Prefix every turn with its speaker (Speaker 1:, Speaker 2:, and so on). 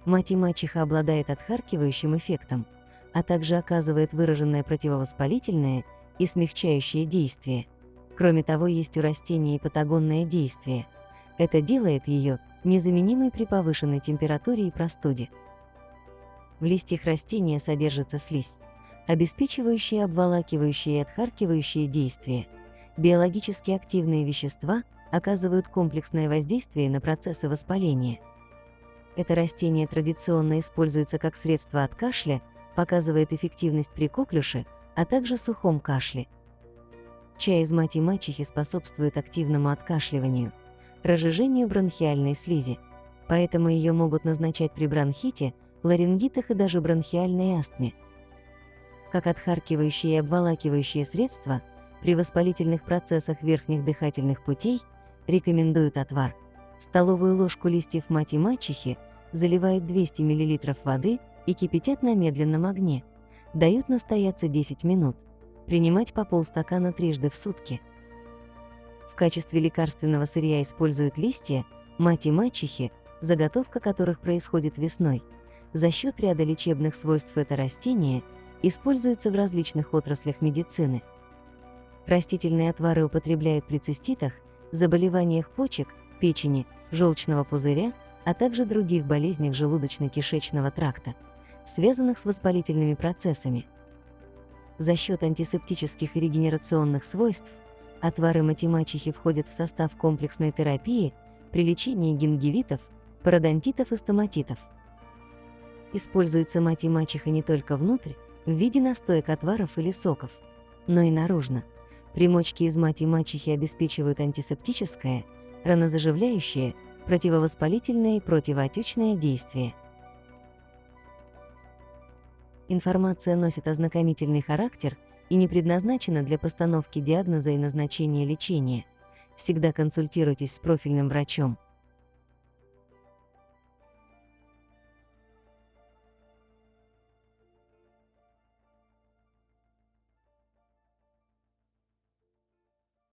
Speaker 1: Мать и мачеха обладает отхаркивающим эффектом, а также оказывает выраженное противовоспалительное и смягчающее действие. Кроме того, есть у растения и патагонное действие. Это делает ее незаменимой при повышенной температуре и простуде. В листьях растения содержится слизь, обеспечивающая обволакивающие и отхаркивающие действия. Биологически активные вещества оказывают комплексное воздействие на процессы воспаления. Это растение традиционно используется как средство от кашля, показывает эффективность при коклюше, а также сухом кашле. Чай из мати мачехи способствует активному откашливанию, разжижению бронхиальной слизи, поэтому ее могут назначать при бронхите, ларингитах и даже бронхиальной астме. Как отхаркивающее и обволакивающее средство, при воспалительных процессах верхних дыхательных путей рекомендуют отвар. Столовую ложку листьев мати мачехи заливают 200 мл воды и кипятят на медленном огне. Дают настояться 10 минут. Принимать по полстакана трижды в сутки. В качестве лекарственного сырья используют листья мати мачехи, заготовка которых происходит весной. За счет ряда лечебных свойств это растение используется в различных отраслях медицины. Растительные отвары употребляют при циститах, заболеваниях почек, печени, желчного пузыря, а также других болезнях желудочно-кишечного тракта, связанных с воспалительными процессами. За счет антисептических и регенерационных свойств отвары мати мачехи входят в состав комплексной терапии при лечении гингивитов, пародонтитов и стоматитов. Используется мати мачеха не только внутрь, в виде настоек отваров или соков, но и наружно. Примочки из мати мачехи обеспечивают антисептическое, ранозаживляющее, противовоспалительное и противоотечное действие. Информация носит ознакомительный характер и не предназначена для постановки диагноза и назначения лечения. Всегда консультируйтесь с профильным врачом.